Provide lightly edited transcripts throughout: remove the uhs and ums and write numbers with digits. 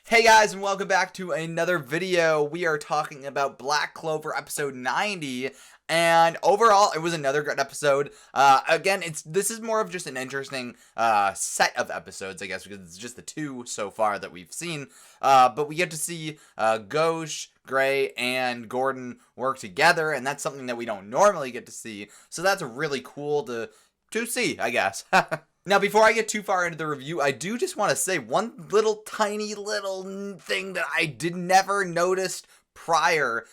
Hey guys, and welcome back to another video. We are talking about Black Clover episode 90, and overall, it was another good episode. Again, this is more of just an interesting set of episodes, I guess, because it's just the two so far that we've seen. But we get to see Ghosh, Gray, and Gordon work together, and that's something that we don't normally get to see. So that's really cool to see, I guess. Now, before I get too far into the review, I do just want to say one tiny little thing that I never noticed prior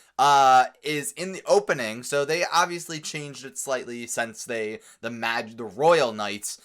is in the opening. So they obviously changed it slightly since the Royal Knights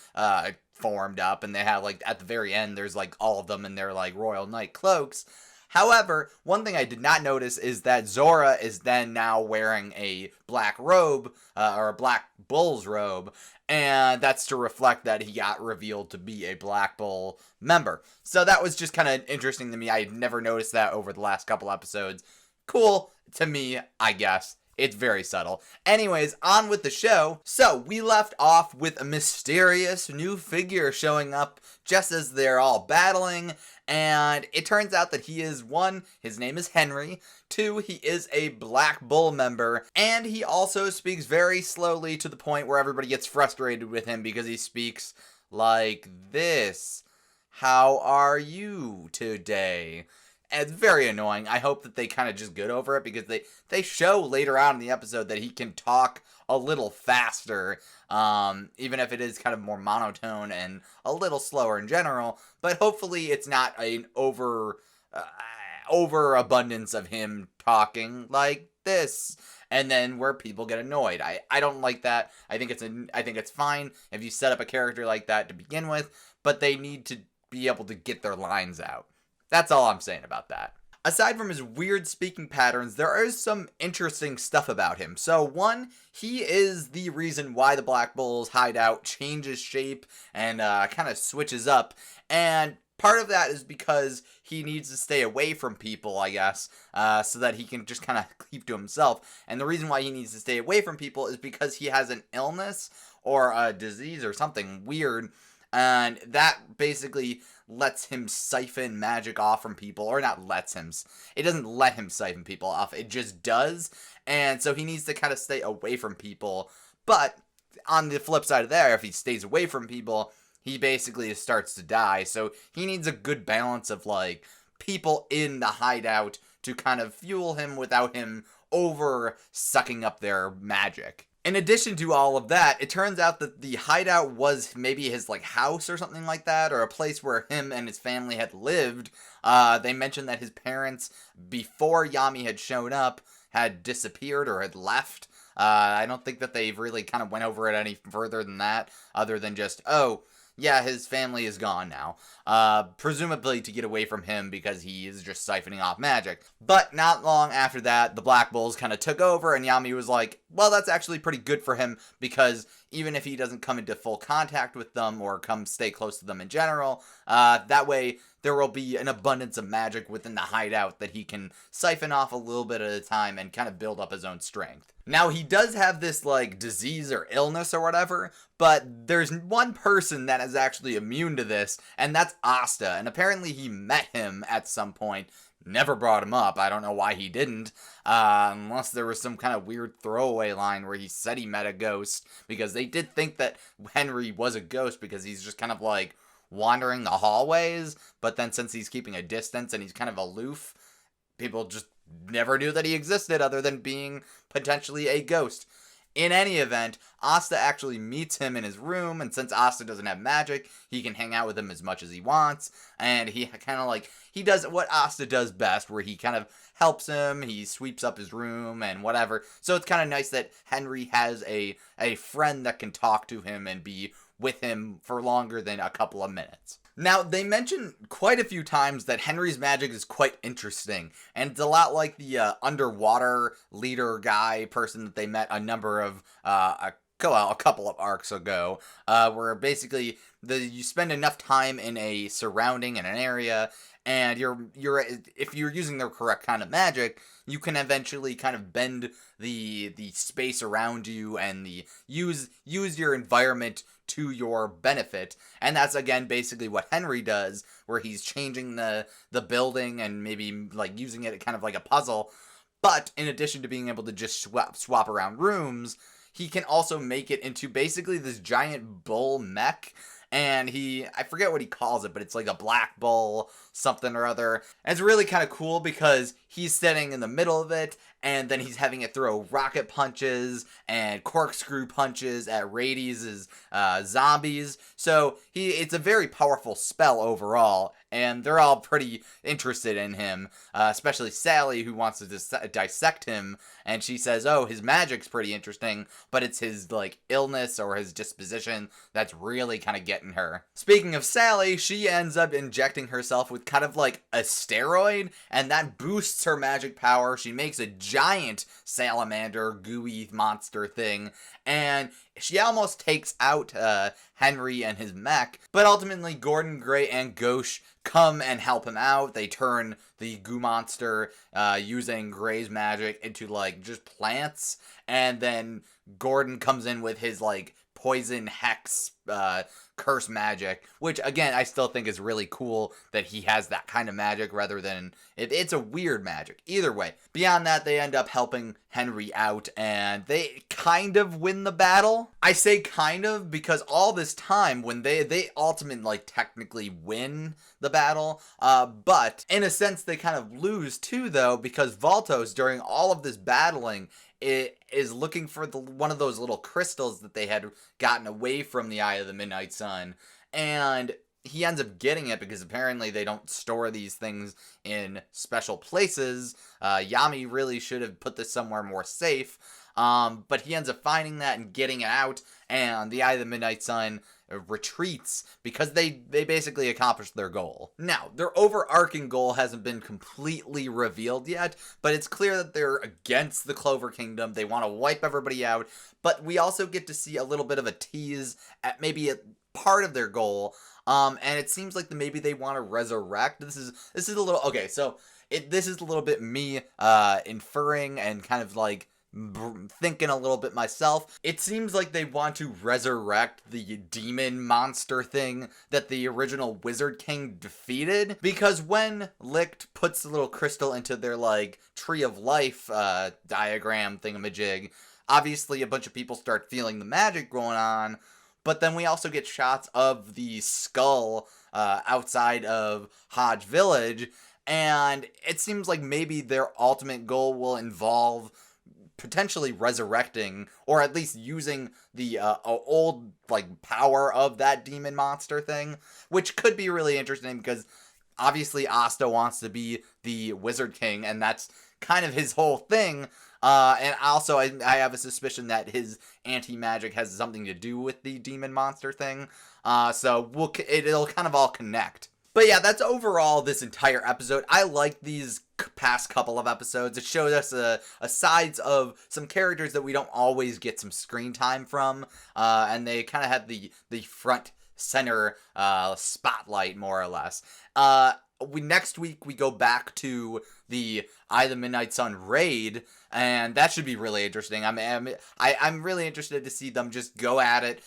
formed up, and they have, like, at the very end, there's, like, all of them in their, like, Royal Knight cloaks. However, one thing I did not notice is that Zora is then now wearing a black robe, or a black bull's robe, and that's to reflect that he got revealed to be a Black Bull member. So that was just kind of interesting to me. I had never noticed that over the last couple episodes. Cool to me, I guess. It's very subtle. Anyways, on with the show. So, we left off with a mysterious new figure showing up just as they're all battling, and it turns out that he is, one, his name is Henry, two, he is a Black Bull member, and he also speaks very slowly to the point where everybody gets frustrated with him because he speaks like this. How are you today? And it's very annoying. I hope that they kind of just get over it, because they show later on in the episode that he can talk a little faster, even if it is kind of more monotone and a little slower in general. But hopefully it's not an overabundance of him talking like this, and then where people get annoyed. I don't like that. I think it's fine if you set up a character like that to begin with, but they need to be able to get their lines out. That's all I'm saying about that. Aside from his weird speaking patterns, there is some interesting stuff about him. So, one, he is the reason why the Black Bull's hideout changes shape and kind of switches up. And part of that is because he needs to stay away from people, I guess, so that he can just kind of keep to himself. And the reason why he needs to stay away from people is because he has an illness or a disease or something weird, and that basically lets him siphon magic off from people, or not lets him, it doesn't let him siphon people off, it just does, and so he needs to kind of stay away from people. But on the flip side of that, if he stays away from people, he basically starts to die, so he needs a good balance of, like, people in the hideout to kind of fuel him without him over sucking up their magic. In addition to all of that, it turns out that the hideout was maybe his, like, house or something like that, or a place where him and his family had lived. They mentioned that his parents, before Yami had shown up, had disappeared or had left. I don't think that they've really kind of went over it any further than that, other than just, oh, yeah, his family is gone now. Presumably to get away from him because he is just siphoning off magic. But not long after that, the Black Bulls kind of took over, and Yami was like, well, that's actually pretty good for him, because even if he doesn't come into full contact with them or come stay close to them in general, that way there will be an abundance of magic within the hideout that he can siphon off a little bit at a time and kind of build up his own strength. Now, he does have this, like, disease or illness or whatever, but there's one person that is actually immune to this, and that's Asta, and apparently he met him at some point. Never brought him up. I don't know why he didn't, unless there was some kind of weird throwaway line where he said he met a ghost, because they did think that Henry was a ghost because he's just kind of, like, wandering the hallways, but then since he's keeping a distance and he's kind of aloof, people just never knew that he existed other than being potentially a ghost. In any event, Asta actually meets him in his room, and since Asta doesn't have magic, he can hang out with him as much as he wants, and he kind of, like, he does what Asta does best, where he kind of helps him, he sweeps up his room, and whatever. So it's kind of nice that Henry has a friend that can talk to him and be with him for longer than a couple of minutes. Now, they mention quite a few times that Henry's magic is quite interesting, and it's a lot like the underwater leader guy person that they met a couple of arcs ago, where basically you spend enough time in a surrounding in an area, and if you're using the correct kind of magic, you can eventually kind of bend the space around you and use your environment to your benefit. And that's again basically what Henry does, where he's changing the building and maybe like using it kind of like a puzzle. But in addition to being able to just swap around rooms, he can also make it into basically this giant bull mech. And I forget what he calls it, but it's like a black bull, something or other. And it's really kind of cool because he's sitting in the middle of it, and then he's having it throw rocket punches and corkscrew punches at Rades' zombies. So it's a very powerful spell overall, and they're all pretty interested in him, especially Sally, who wants to dissect him, and she says, oh, his magic's pretty interesting, but it's his, like, illness or his disposition that's really kind of getting her. Speaking of Sally, she ends up injecting herself with kind of like a steroid, and that boosts her magic power. She makes a giant salamander, gooey monster thing, and she almost takes out Henry and his mech, but ultimately Gordon, Gray, and Gauche come and help him out. They turn the goo monster using Gray's magic into like just plants, and then Gordon comes in with his like poison hex curse magic, which again I still think is really cool that he has that kind of magic rather than it's a weird magic. Either way, beyond that, they end up helping Henry out and they kind of win the battle. I say kind of because all this time when they ultimately like technically win the battle, but in a sense they kind of lose too though, because Voltos during all of this battling it is looking for one of those little crystals that they had gotten away from the Eye of the Midnight Sun, and he ends up getting it because apparently they don't store these things in special places. Yami really should have put this somewhere more safe, but he ends up finding that and getting it out, and the Eye of the Midnight Sun retreats because they basically accomplished their goal. Now, their overarching goal hasn't been completely revealed yet, but it's clear that they're against the Clover Kingdom. They want to wipe everybody out, but we also get to see a little bit of a tease at maybe a part of their goal, and it seems like maybe they want to resurrect. This is a little, okay, so this is a little bit me inferring and kind of like thinking a little bit myself. It seems like they want to resurrect the demon monster thing that the original Wizard King defeated, because when Licht puts the little crystal into their like tree of life diagram thingamajig, obviously a bunch of people start feeling the magic going on, but then we also get shots of the skull outside of Hodge Village, and it seems like maybe their ultimate goal will involve potentially resurrecting, or at least using the old like power of that demon monster thing, which could be really interesting because obviously Asta wants to be the Wizard King, and that's kind of his whole thing. And also I have a suspicion that his anti-magic has something to do with the demon monster thing. So it'll kind of all connect. But yeah, that's overall this entire episode. I like these past couple of episodes. It showed us a sides of some characters that we don't always get some screen time from, and they kind of had the front center spotlight more or less. Next week we go back to the Eye of the Midnight Sun raid, and that should be really interesting. I'm really interested to see them just go at it,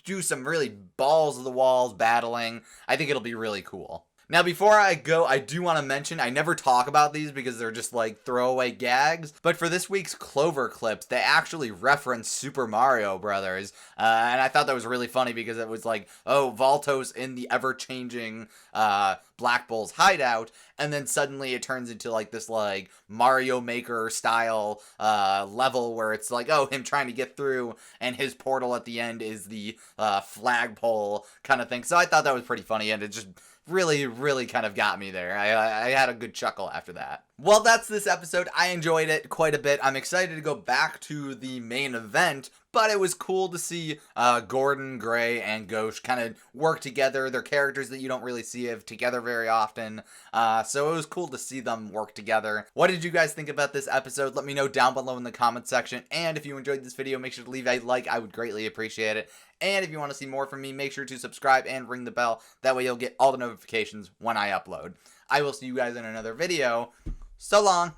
do some really balls of the walls battling. I think it'll be really cool. Now, before I go, I do want to mention, I never talk about these because they're just like throwaway gags, but for this week's Clover clips, they actually reference Super Mario Brothers, and I thought that was really funny because it was like, oh, Voltos in the ever-changing Black Bull's hideout, and then suddenly it turns into like this like Mario Maker style level where it's like, oh, him trying to get through, and his portal at the end is the flagpole kind of thing. So I thought that was pretty funny, and it just really kind of got me there. I had a good chuckle after that. Well, that's this episode. I enjoyed it quite a bit. I'm excited to go back to the main event, but it was cool to see Gordon, Gray, and Gauche kind of work together. They're characters that you don't really see together very often, so it was cool to see them work together. What did you guys think about this episode? Let me know down below in the comments section, and if you enjoyed this video, make sure to leave a like. I would greatly appreciate it. And if you want to see more from me, make sure to subscribe and ring the bell. That way you'll get all the notifications when I upload. I will see you guys in another video. So long.